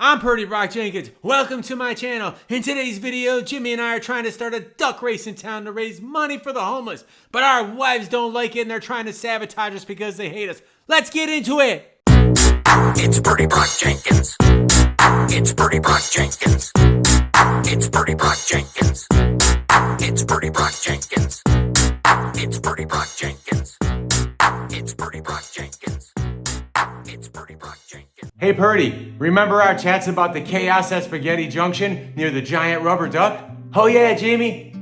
I'm Purdy Jenkins. Welcome to my channel. In today's video, Jimmy and I are trying to start a duck race in town to raise money for the homeless. But our wives don't like it and they're trying to sabotage us because they hate us. Let's get into it. It's Purdy Jenkins. It's Purdy Jenkins. It's Purdy Jenkins. It's Purdy Jenkins. It's Purdy Jenkins. It's Purdy Jenkins. It's Purdy Jenkins. Hey Purdy, remember our chats about the chaos at Spaghetti Junction near the giant rubber duck? Oh yeah, Jimmy.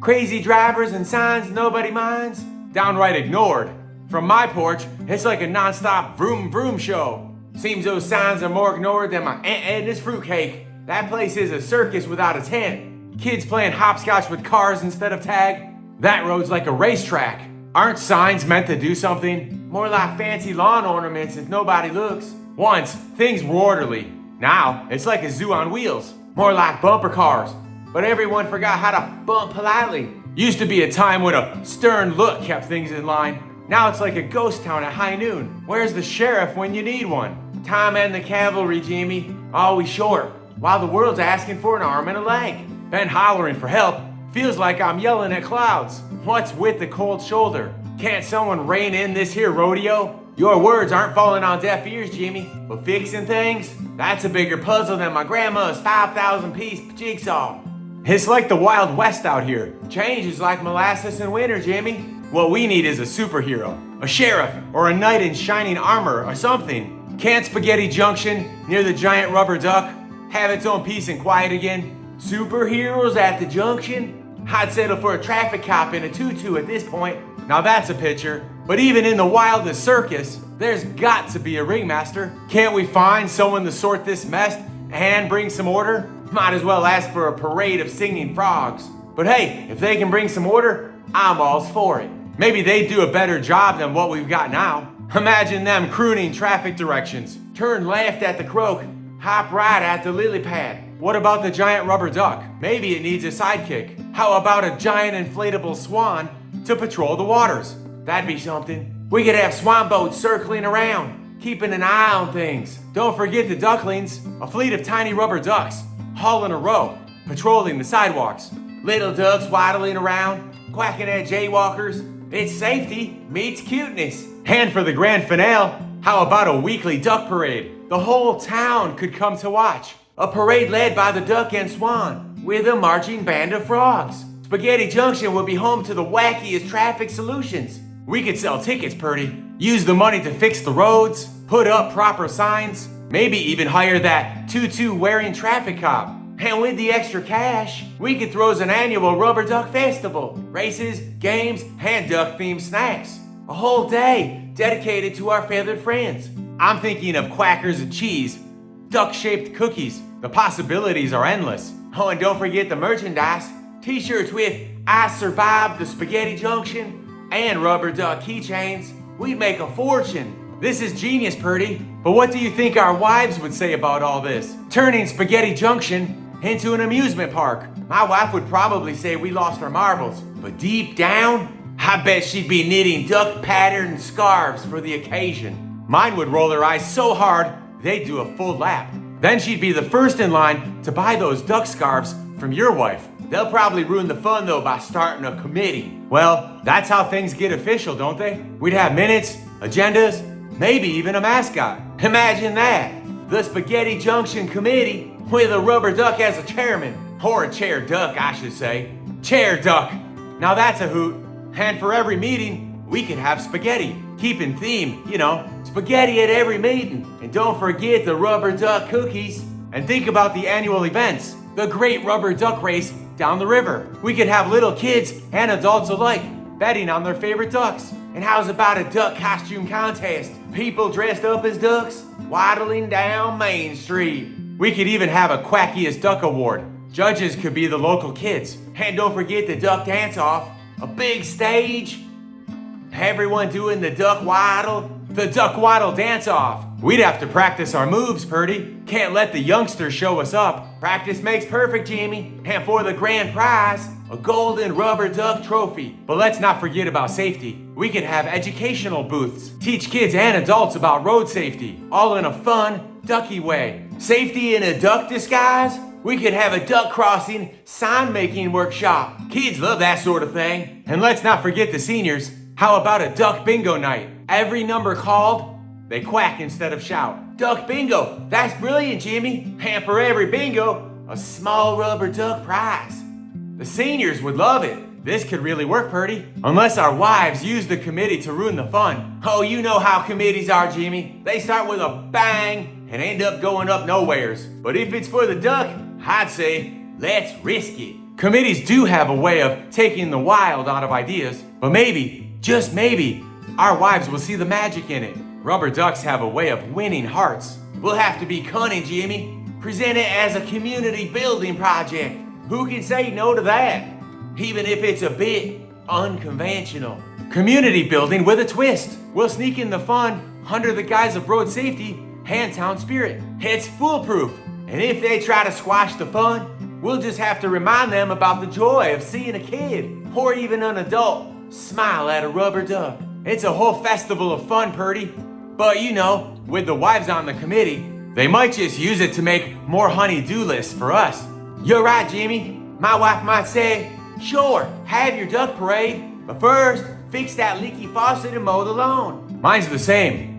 Crazy drivers and signs nobody minds. Downright ignored. From my porch, it's like a non-stop vroom vroom show. Seems those signs are more ignored than my Aunt Edna's fruitcake. That place is a circus without a tent. Kids playing hopscotch with cars instead of tag. That road's like a racetrack. Aren't signs meant to do something? More like fancy lawn ornaments if nobody looks. Once, things were orderly. Now, it's like a zoo on wheels. More like bumper cars. But everyone forgot how to bump politely. Used to be a time when a stern look kept things in line. Now it's like a ghost town at high noon. Where's the sheriff when you need one? Time and the cavalry, Jimmy. Always short. While the world's asking for an arm and a leg. Been hollering for help. Feels like I'm yelling at clouds. What's with the cold shoulder? Can't someone rein in this here rodeo? Your words aren't falling on deaf ears, Jimmy. But fixing things? That's a bigger puzzle than my grandma's 5,000-piece jigsaw. It's like the Wild West out here. Change is like molasses in winter, Jimmy. What we need is a superhero, a sheriff, or a knight in shining armor or something. Can't Spaghetti Junction, near the giant rubber duck, have its own peace and quiet again? Superheroes at the junction? I'd settle for a traffic cop in a tutu at this point. Now that's a picture. But even in the wildest circus, there's got to be a ringmaster. Can't we find someone to sort this mess and bring some order? Might as well ask for a parade of singing frogs. But hey, if they can bring some order, I'm all's for it. Maybe they'd do a better job than what we've got now. Imagine them crooning traffic directions. Turn left at the croak, hop right at the lily pad. What about the giant rubber duck? Maybe it needs a sidekick. How about a giant inflatable swan to patrol the waters? That'd be something. We could have swan boats circling around, keeping an eye on things. Don't forget the ducklings, a fleet of tiny rubber ducks, all in a row, patrolling the sidewalks. Little ducks waddling around, quacking at jaywalkers. It's safety meets cuteness. And for the grand finale, how about a weekly duck parade? The whole town could come to watch. A parade led by the duck and swan, with a marching band of frogs. Spaghetti Junction would be home to the wackiest traffic solutions. We could sell tickets, Purdy. Use the money to fix the roads, put up proper signs, maybe even hire that tutu-wearing traffic cop. And with the extra cash, we could throw an annual rubber duck festival. Races, games, and duck-themed snacks. A whole day dedicated to our feathered friends. I'm thinking of quackers and cheese, duck-shaped cookies. The possibilities are endless. Oh, and don't forget the merchandise. T-shirts with I survived the Spaghetti Junction and rubber duck keychains. We'd make a fortune. This is genius, Purdy. But what do you think our wives would say about all this? Turning Spaghetti Junction into an amusement park. My wife would probably say we lost our marbles. But deep down, I bet she'd be knitting duck-patterned scarves for the occasion. Mine would roll her eyes so hard, they'd do a full lap. Then she'd be the first in line to buy those duck scarves from your wife. They'll probably ruin the fun though by starting a committee. Well, that's how things get official, don't they? We'd have minutes, agendas, maybe even a mascot. Imagine that. The Spaghetti Junction Committee with a rubber duck as a chairman. Or a chair duck, I should say. Chair duck. Now that's a hoot. And for every meeting, we could have spaghetti. Keeping theme, spaghetti at every meeting. And don't forget the rubber duck cookies. And think about the annual events. The great rubber duck race down the river. We could have little kids and adults alike betting on their favorite ducks. And how's about a duck costume contest? People dressed up as ducks, waddling down Main Street. We could even have a quackiest duck award. Judges could be the local kids. And don't forget the duck dance-off. A big stage. Everyone doing the duck waddle. The duck waddle dance-off. We'd have to practice our moves, Purdy. Can't let the youngsters show us up. Practice makes perfect, Jimmy. And for the grand prize, a golden rubber duck trophy. But let's not forget about safety. We could have educational booths. Teach kids and adults about road safety. All in a fun, ducky way. Safety in a duck disguise? We could have a duck crossing sign making workshop. Kids love that sort of thing. And let's not forget the seniors. How about a duck bingo night? Every number called, they quack instead of shout. Duck bingo, that's brilliant, Jimmy. And for every bingo, a small rubber duck prize. The seniors would love it. This could really work, Purdy. Unless our wives use the committee to ruin the fun. Oh, you know how committees are, Jimmy. They start with a bang and end up going up nowheres. But if it's for the duck, I'd say, let's risk it. Committees do have a way of taking the wild out of ideas. But maybe, just maybe, our wives will see the magic in it. Rubber ducks have a way of winning hearts. We'll have to be cunning, Jimmy. Present it as a community building project. Who can say no to that? Even if it's a bit unconventional. Community building with a twist. We'll sneak in the fun under the guise of road safety and town spirit. It's foolproof. And if they try to squash the fun, we'll just have to remind them about the joy of seeing a kid, or even an adult, smile at a rubber duck. It's a whole festival of fun, Purdy. But you know, with the wives on the committee, they might just use it to make more honey-do lists for us. You're right, Jimmy. My wife might say, sure, have your duck parade, but first, fix that leaky faucet and mow the lawn. Mine's the same.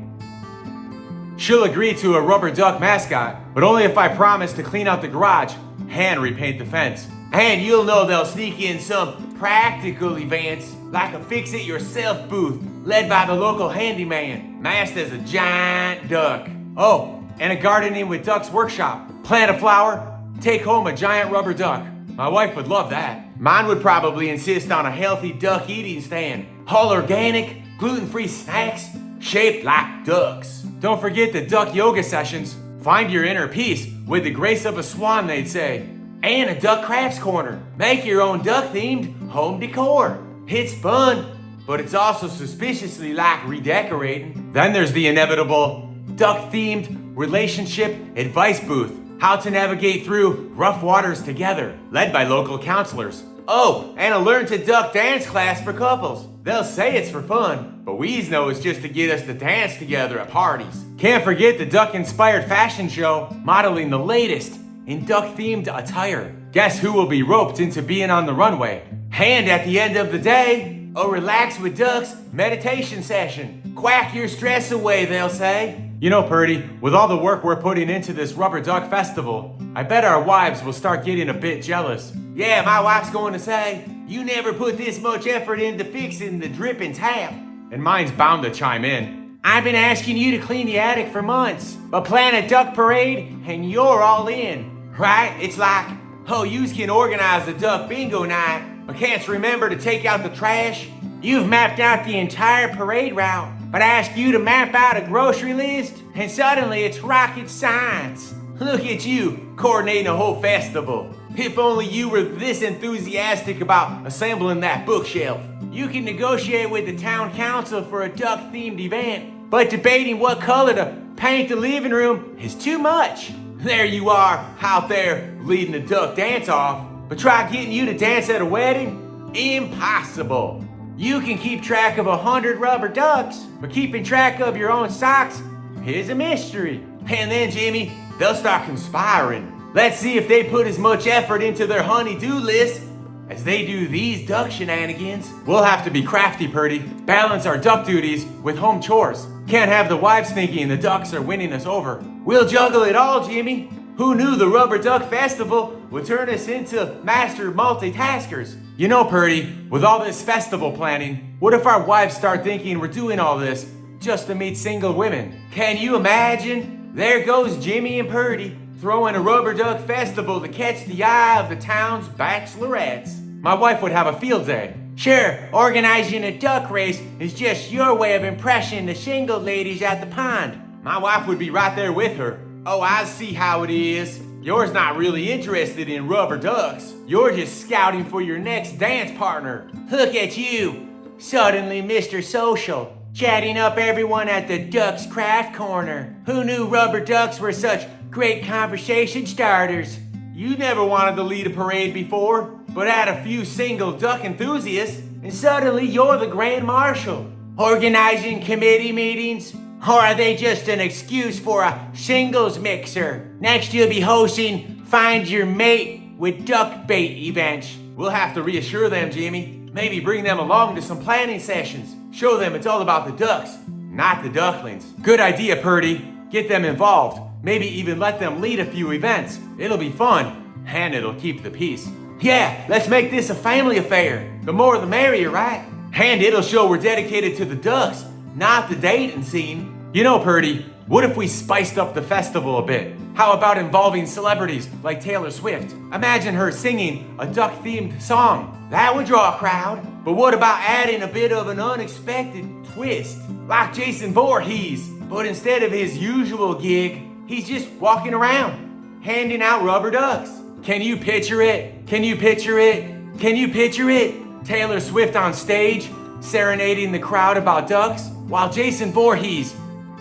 She'll agree to a rubber duck mascot, but only if I promise to clean out the garage and repaint the fence. And you'll know they'll sneak in some practical events, like a fix-it-yourself booth, led by the local handyman, masked as a giant duck. Oh, and a gardening with ducks workshop. Plant a flower, take home a giant rubber duck. My wife would love that. Mine would probably insist on a healthy duck eating stand. All organic, gluten-free snacks shaped like ducks. Don't forget the duck yoga sessions. Find your inner peace with the grace of a swan, they'd say. And a duck crafts corner. Make your own duck-themed home decor. It's fun, but it's also suspiciously like redecorating. Then there's the inevitable duck-themed relationship advice booth. How to navigate through rough waters together, led by local counselors. Oh, and a learn to duck dance class for couples. They'll say it's for fun, but we know it's just to get us to dance together at parties. Can't forget the duck-inspired fashion show, modeling the latest in duck-themed attire. Guess who will be roped into being on the runway? And at the end of the day, a relax with ducks meditation session. Quack your stress away, they'll say. You know, Purdy, with all the work we're putting into this rubber duck festival, I bet our wives will start getting a bit jealous. Yeah, my wife's going to say, you never put this much effort into fixing the dripping tap. And mine's bound to chime in. I've been asking you to clean the attic for months, but plan a duck parade and you're all in. Right? It's like, oh, yous can organize the duck bingo night, but can't remember to take out the trash. You've mapped out the entire parade route, but I ask you to map out a grocery list, and suddenly it's rocket science. Look at you, coordinating a whole festival. If only you were this enthusiastic about assembling that bookshelf. You can negotiate with the town council for a duck-themed event, but debating what color to paint the living room is too much. There you are, out there, leading the duck dance-off, but try getting you to dance at a wedding? Impossible. You can keep track of 100 rubber ducks, but keeping track of your own socks is a mystery. And then, Jimmy, they'll start conspiring. Let's see if they put as much effort into their honey-do list as they do these duck shenanigans. We'll have to be crafty, Purdy. Balance our duck duties with home chores. Can't have the wives thinking the ducks are winning us over. We'll juggle it all, Jimmy. Who knew the Rubber Duck Festival would turn us into master multitaskers? You know, Purdy, with all this festival planning, what if our wives start thinking we're doing all this just to meet single women? Can you imagine? There goes Jimmy and Purdy throwing a Rubber Duck Festival to catch the eye of the town's bachelorettes. My wife would have a field day. Sure, organizing a duck race is just your way of impressing the single ladies at the pond. My wife would be right there with her. Oh, I see how it is. You're not really interested in rubber ducks. You're just scouting for your next dance partner. Look at you, suddenly Mr. Social, chatting up everyone at the Ducks Craft Corner. Who knew rubber ducks were such great conversation starters? You never wanted to lead a parade before, but had a few single duck enthusiasts, and suddenly you're the Grand Marshal, organizing committee meetings, Or are they just an excuse for a singles mixer? Next you'll be hosting Find Your Mate with duck bait events. We'll have to reassure them, Jimmy. Maybe bring them along to some planning sessions. Show them it's all about the ducks, not the ducklings. Good idea, Purdy. Get them involved. Maybe even let them lead a few events. It'll be fun, and it'll keep the peace. Yeah, let's make this a family affair. The more the merrier, right? And it'll show we're dedicated to the ducks, not the dating scene. You know, Purdy, what if we spiced up the festival a bit? How about involving celebrities like Taylor Swift? Imagine her singing a duck-themed song. That would draw a crowd. But what about adding a bit of an unexpected twist? Like Jason Voorhees, but instead of his usual gig, he's just walking around, handing out rubber ducks. Can you picture it? Can you picture it? Can you picture it? Taylor Swift on stage, serenading the crowd about ducks, while Jason Voorhees,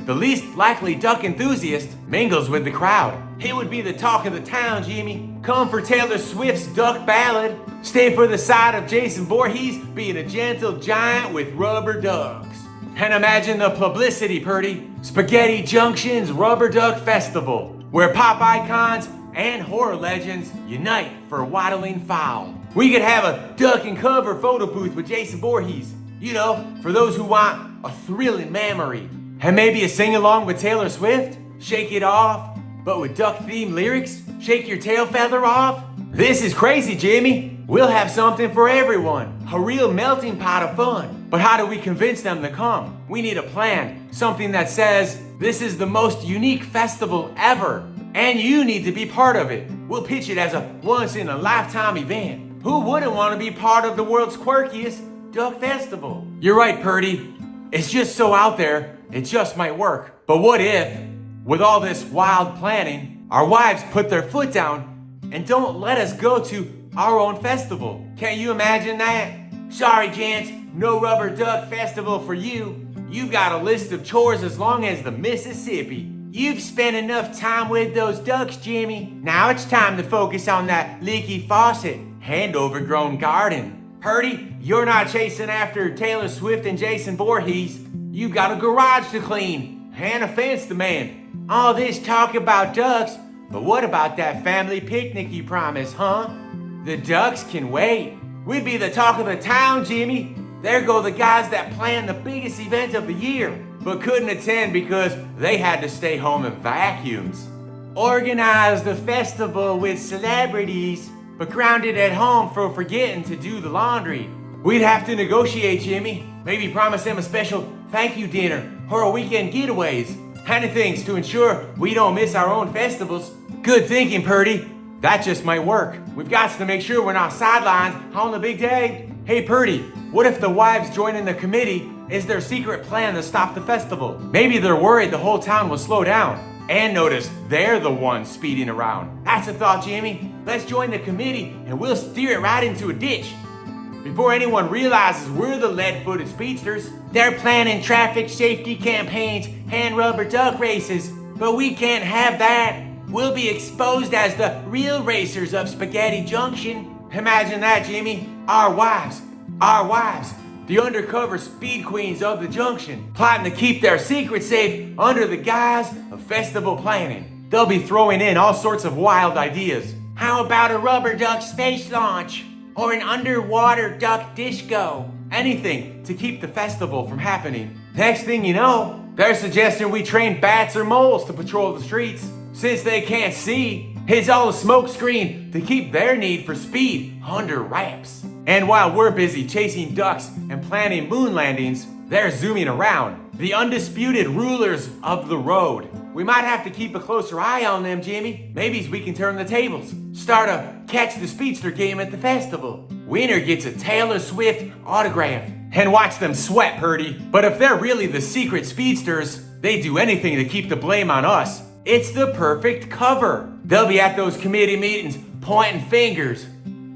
the least likely duck enthusiast, mingles with the crowd. It would be the talk of the town, Jimmy. Come for Taylor Swift's duck ballad. Stay for the side of Jason Voorhees being a gentle giant with rubber ducks. And imagine the publicity, Purdy. Spaghetti Junction's Rubber Duck Festival, where pop icons and horror legends unite for waddling fowl. We could have a duck and cover photo booth with Jason Voorhees. You know, for those who want a thrilling memory. And maybe a sing-along with Taylor Swift? Shake it off, but with duck-themed lyrics? Shake your tail feather off? This is crazy, Jimmy. We'll have something for everyone. A real melting pot of fun. But how do we convince them to come? We need a plan. Something that says, this is the most unique festival ever. And you need to be part of it. We'll pitch it as a once-in-a-lifetime event. Who wouldn't want to be part of the world's quirkiest duck festival? You're right, Purdy. It's just so out there. It just might work. But what if, with all this wild planning, our wives put their foot down and don't let us go to our own festival? Can't you imagine that? Sorry, gents, no rubber duck festival for you. You've got a list of chores as long as the Mississippi. You've spent enough time with those ducks, Jimmy. Now it's time to focus on that leaky faucet and overgrown garden. Purdy, you're not chasing after Taylor Swift and Jason Voorhees. You've got a garage to clean and a fence to mend. All this talk about ducks, but what about that family picnic you promised, huh? The ducks can wait. We'd be the talk of the town, Jimmy. There go the guys that planned the biggest event of the year, but couldn't attend because they had to stay home and vacuums. Organize the festival with celebrities, but grounded at home for forgetting to do the laundry. We'd have to negotiate, Jimmy. Maybe promise them a special thank you dinner or a weekend getaways. Anything to ensure we don't miss our own festivals. Good thinking, Purdy. That just might work. We've got to make sure we're not sidelined on the big day. Hey, Purdy, what if the wives joining the committee is their secret plan to stop the festival? Maybe they're worried the whole town will slow down and notice they're the ones speeding around. That's a thought, Jimmy. Let's join the committee and we'll steer it right into a ditch. Before anyone realizes we're the lead-footed speedsters, they're planning traffic safety campaigns and rubber duck races. But we can't have that. We'll be exposed as the real racers of Spaghetti Junction. Imagine that, Jimmy. Our wives, the undercover speed queens of the Junction, plotting to keep their secret safe under the guise of festival planning. They'll be throwing in all sorts of wild ideas. How about a rubber duck space launch? Or an underwater duck disco? Anything to keep the festival from happening. Next thing you know, they're suggesting we train bats or moles to patrol the streets. Since they can't see, it's all a smoke screen to keep their need for speed under wraps. And while we're busy chasing ducks and planning moon landings, they're zooming around, the undisputed rulers of the road. We might have to keep a closer eye on them, Jimmy. Maybe we can turn the tables. Start a catch the speedster game at the festival. Winner gets a Taylor Swift autograph. And watch them sweat, Purdy. But if they're really the secret speedsters, they do anything to keep the blame on us. It's the perfect cover. They'll be at those committee meetings pointing fingers.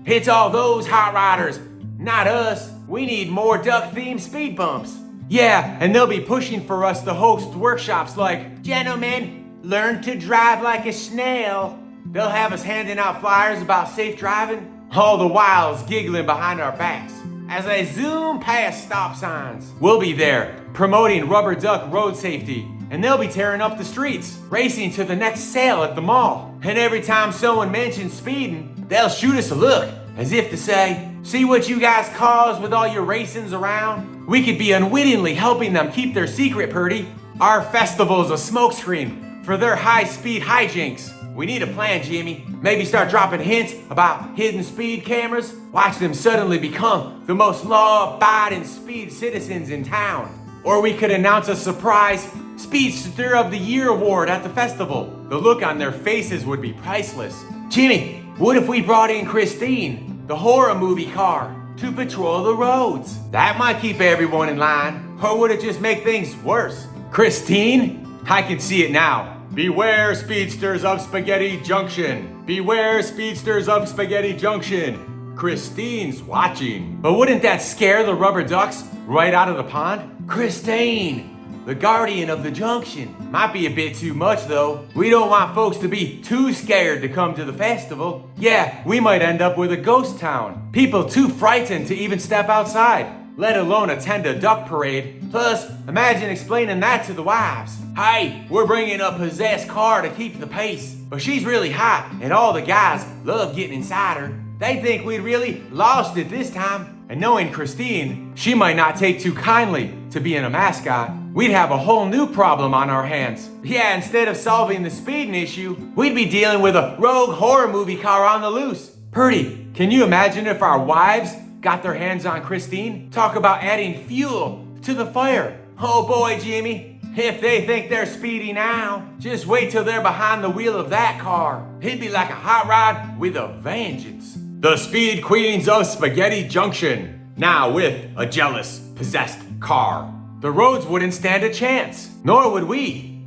It's all those hot riders, not us. We need more duck-themed speed bumps. Yeah, and they'll be pushing for us to host workshops like, gentlemen, learn to drive like a snail. They'll have us handing out flyers about safe driving, all the while giggling behind our backs. As they zoom past stop signs, we'll be there, promoting rubber duck road safety. And they'll be tearing up the streets, racing to the next sale at the mall. And every time someone mentions speeding, they'll shoot us a look, as if to say, see what you guys caused with all your racings around? We could be unwittingly helping them keep their secret, Purdy. Our festival's a smokescreen for their high-speed hijinks. We need a plan, Jimmy. Maybe start dropping hints about hidden speed cameras. Watch them suddenly become the most law-abiding speed citizens in town. Or we could announce a surprise Speedster of the Year award at the festival. The look on their faces would be priceless. Jimmy, what if we brought in Christine, the horror movie car, to patrol the roads? That might keep everyone in line. Or would it just make things worse? Christine? I can see it now. Beware, speedsters of Spaghetti Junction. Beware, speedsters of Spaghetti Junction. Christine's watching. But wouldn't that scare the rubber ducks right out of the pond? Christine, the guardian of the Junction. Might be a bit too much though. We don't want folks to be too scared to come to the festival. Yeah, we might end up with a ghost town. People too frightened to even step outside, let alone attend a duck parade. Plus, imagine explaining that to the wives. Hey, we're bringing a possessed car to keep the pace, but she's really hot and all the guys love getting inside her. They think we'd really lost it this time. And knowing Christine, she might not take too kindly to being a mascot. We'd have a whole new problem on our hands. Yeah, instead of solving the speeding issue, we'd be dealing with a rogue horror movie car on the loose. Purdy, can you imagine if our wives got their hands on Christine? Talk about adding fuel to the fire. Oh boy, Jimmy, if they think they're speedy now, just wait till they're behind the wheel of that car. It'd be like a hot rod with a vengeance. The Speed Queens of Spaghetti Junction, now with a jealous, possessed car. The roads wouldn't stand a chance, nor would we.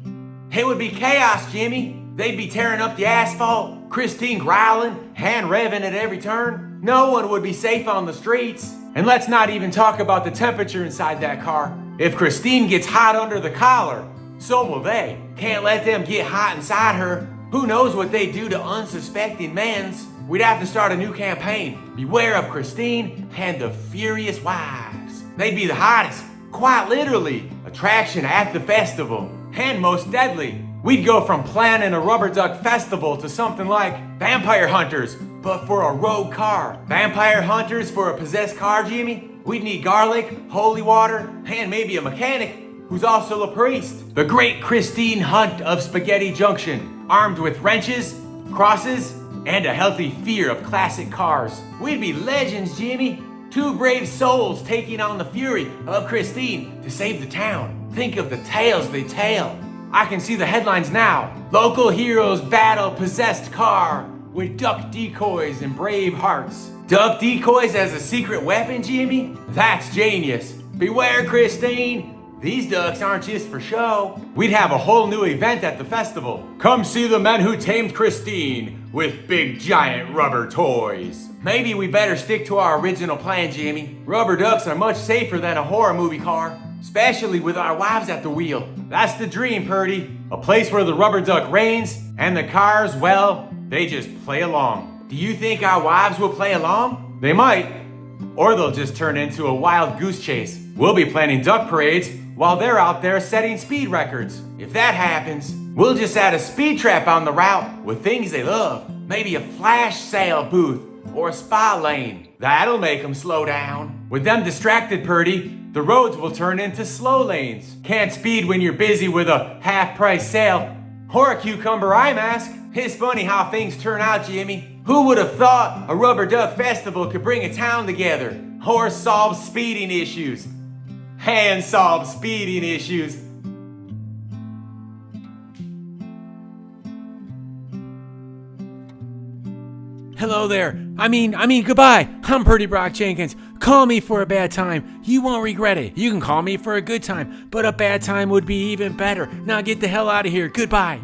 It would be chaos, Jimmy. They'd be tearing up the asphalt, Christine growling, hand revving at every turn. No one would be safe on the streets. And let's not even talk about the temperature inside that car. If Christine gets hot under the collar, so will they. Can't let them get hot inside her. Who knows what they do to unsuspecting men's? We'd have to start a new campaign. Beware of Christine and the furious wives. They'd be the hottest, quite literally, attraction at the festival. And most deadly. We'd go from planning a rubber duck festival to something like Vampire Hunters, but for a rogue car. Vampire Hunters for a possessed car, Jimmy? We'd need garlic, holy water, and maybe a mechanic who's also a priest. The great Christine Hunt of Spaghetti Junction, armed with wrenches, crosses, and a healthy fear of classic cars. We'd be legends, Jimmy. Two brave souls taking on the fury of Christine to save the town. Think of the tales they tell. I can see the headlines now. Local heroes battle possessed car with duck decoys and brave hearts. Duck decoys as a secret weapon, Jimmy? That's genius. Beware, Christine. These ducks aren't just for show. We'd have a whole new event at the festival. Come see the men who tamed Christine with big giant rubber toys. Maybe we better stick to our original plan, Jimmy. Rubber ducks are much safer than a horror movie car, especially with our wives at the wheel. That's the dream, Purdy. A place where the rubber duck reigns and the cars, well, they just play along. Do you think our wives will play along? They might. Or they'll just turn into a wild goose chase. We'll be planning duck parades while they're out there setting speed records. If that happens, we'll just add a speed trap on the route with things they love. Maybe a flash sale booth or a spa lane. That'll make them slow down. With them distracted, Purdy, the roads will turn into slow lanes. Can't speed when you're busy with a half-price sale or a cucumber eye mask. It's funny how things turn out, Jimmy. Who would have thought a rubber duck festival could bring a town together or solve speeding issues? And solve speeding issues. Hello there. I mean, goodbye. I'm Purdy Brock Jenkins. Call me for a bad time. You won't regret it. You can call me for a good time, but a bad time would be even better. Now get the hell out of here. Goodbye.